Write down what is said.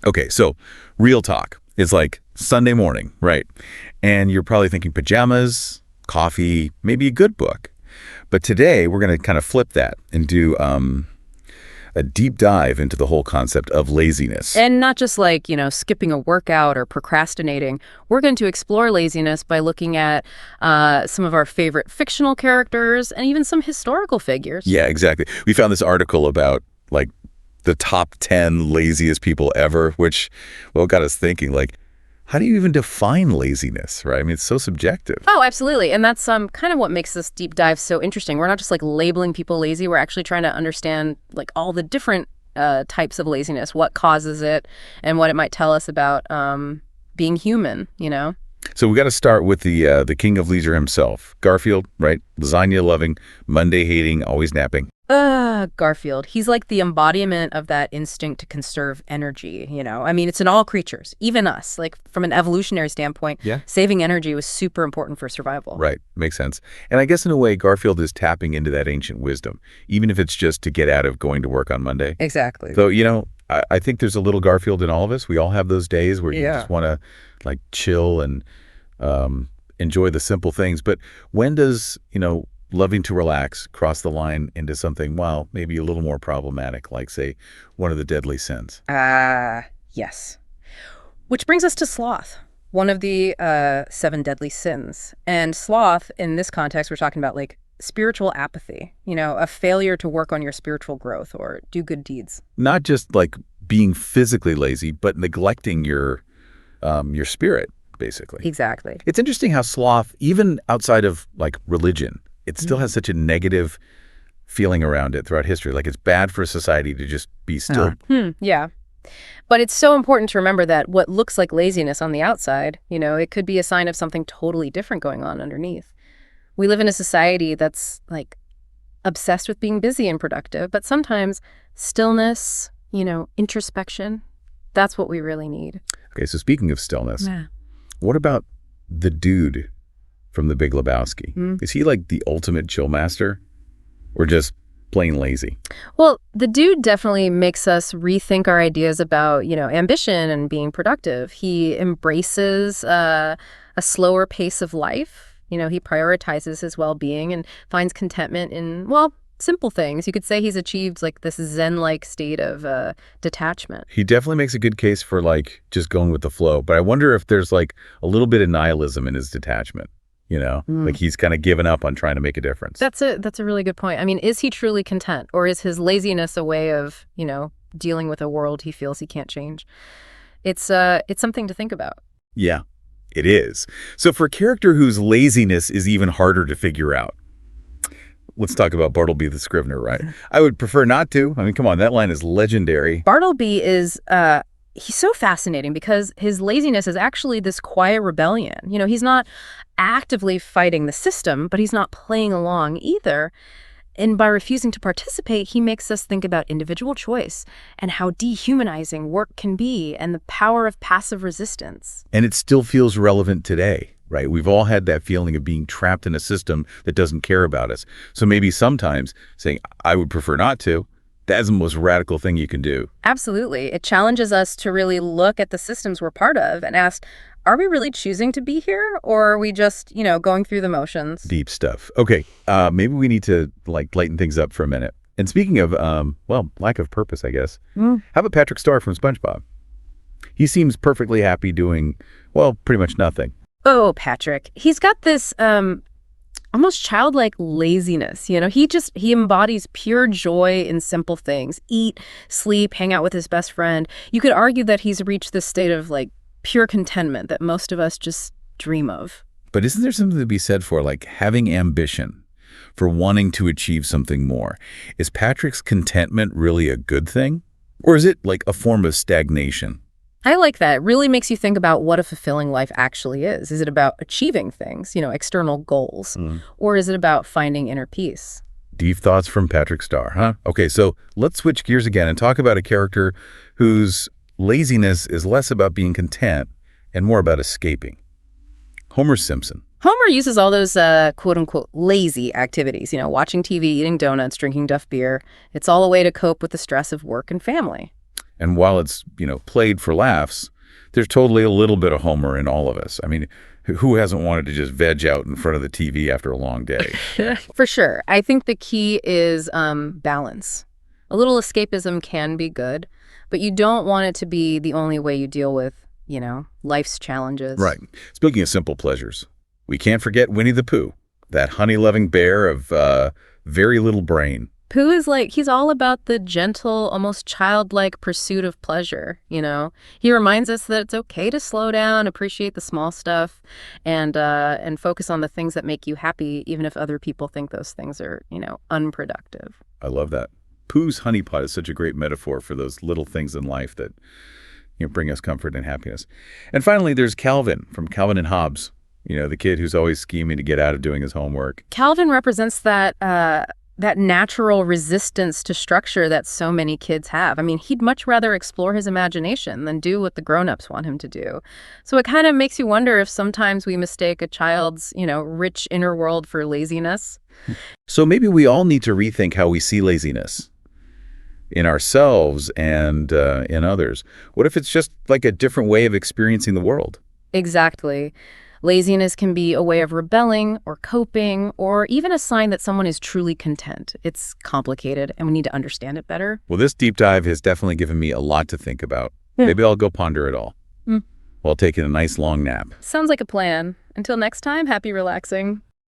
Okay, so real talk. It's like Sunday morning, right? And you're probably thinking pajamas, coffee, maybe a good book. But today we're going to kind of flip that and do a deep dive into the whole concept of laziness. And not just like, skipping a workout or procrastinating. We're going to explore laziness by looking at some of our favorite fictional characters and even some historical figures. Yeah, exactly. We found this article about like the top 10 laziest people ever, which, well, got us thinking, like, how do you even define laziness, right? I mean, it's so subjective. Oh, absolutely. And that's kind of what makes this deep dive so interesting. We're not just like labeling people lazy. We're actually trying to understand like all the different types of laziness, what causes it, and what it might tell us about being human, So we got to start with the king of leisure himself, Garfield, right? Lasagna loving, Monday hating, always napping. Garfield. He's like the embodiment of that instinct to conserve energy, I mean, it's in all creatures, even us. Like from an evolutionary standpoint, saving energy was super important for survival. Right. Makes sense. And I guess in a way, Garfield is tapping into that ancient wisdom, even if it's just to get out of going to work on Monday. Exactly. So, I think there's a little Garfield in all of us. We all have those days where you just want to like chill and enjoy the simple things. But when does, loving to relax cross the line into something, well, maybe a little more problematic, like, say, one of the deadly sins? Yes. Which brings us to sloth, one of the 7 deadly sins. And sloth, in this context, we're talking about like spiritual apathy, a failure to work on your spiritual growth or do good deeds. Not just like being physically lazy, but neglecting your spirit, basically. Exactly. It's interesting how sloth, even outside of like religion, it still has such a negative feeling around it throughout history. Like it's bad for society to just be still. Yeah. But it's so important to remember that what looks like laziness on the outside, it could be a sign of something totally different going on underneath. We live in a society that's like obsessed with being busy and productive, but sometimes stillness, introspection, that's what we really need. Okay, so speaking of stillness, what about the dude from The Big Lebowski? Is he like the ultimate chill master or just plain lazy? Well, the dude definitely makes us rethink our ideas about, ambition and being productive. He embraces a slower pace of life. He prioritizes his well-being and finds contentment in, well, simple things. You could say he's achieved like this Zen-like state of detachment. He definitely makes a good case for like just going with the flow. But I wonder if there's like a little bit of nihilism in his detachment. Like he's kind of given up on trying to make a difference. That's a really good point. I mean, is he truly content, or is his laziness a way of, dealing with a world he feels he can't change? It's something to think about. Yeah, it is. So for a character whose laziness is even harder to figure out, let's talk about Bartleby the Scrivener, right? I would prefer not to. I mean, come on, that line is legendary. Bartleby is he's so fascinating because his laziness is actually this quiet rebellion. He's not actively fighting the system, but he's not playing along either. And by refusing to participate, he makes us think about individual choice and how dehumanizing work can be and the power of passive resistance. And it still feels relevant today, right? We've all had that feeling of being trapped in a system that doesn't care about us. So maybe sometimes saying, I would prefer not to, that's the most radical thing you can do. Absolutely. It challenges us to really look at the systems we're part of and ask, are we really choosing to be here, or are we just, going through the motions? Deep stuff. Okay, maybe we need to like lighten things up for a minute. And speaking of, lack of purpose, I guess. How about Patrick Star from SpongeBob? He seems perfectly happy doing, pretty much nothing. Oh, Patrick. He's got this almost childlike laziness. He embodies pure joy in simple things. Eat, sleep, hang out with his best friend. You could argue that he's reached this state of like pure contentment that most of us just dream of. But isn't there something to be said for like having ambition, for wanting to achieve something more? Is Patrick's contentment really a good thing? Or is it like a form of stagnation? I like that. It really makes you think about what a fulfilling life actually is. Is it about achieving things, external goals? Or is it about finding inner peace? Deep thoughts from Patrick Star, huh? Okay, so let's switch gears again and talk about a character whose laziness is less about being content and more about escaping. Homer Simpson. Homer uses all those quote-unquote lazy activities, watching TV, eating donuts, drinking Duff beer. It's all a way to cope with the stress of work and family. And while it's, played for laughs, there's totally a little bit of Homer in all of us. I mean, who hasn't wanted to just veg out in front of the TV after a long day? For sure. I think the key is balance. A little escapism can be good, but you don't want it to be the only way you deal with, life's challenges. Right. Speaking of simple pleasures, we can't forget Winnie the Pooh, that honey-loving bear of very little brain. Pooh is he's all about the gentle, almost childlike pursuit of pleasure, He reminds us that it's okay to slow down, appreciate the small stuff, and focus on the things that make you happy, even if other people think those things are, unproductive. I love that. Pooh's honeypot is such a great metaphor for those little things in life that bring us comfort and happiness. And finally, there's Calvin from Calvin and Hobbes, the kid who's always scheming to get out of doing his homework. Calvin represents that natural resistance to structure that so many kids have. I mean, he'd much rather explore his imagination than do what the grown-ups want him to do. So it kind of makes you wonder if sometimes we mistake a child's, rich inner world for laziness. So maybe we all need to rethink how we see laziness in ourselves and in others. What if it's just like a different way of experiencing the world? Exactly. Laziness can be a way of rebelling or coping or even a sign that someone is truly content. It's complicated and we need to understand it better. Well, this deep dive has definitely given me a lot to think about. Yeah. Maybe I'll go ponder it all while taking a nice long nap. Sounds like a plan. Until next time, happy relaxing.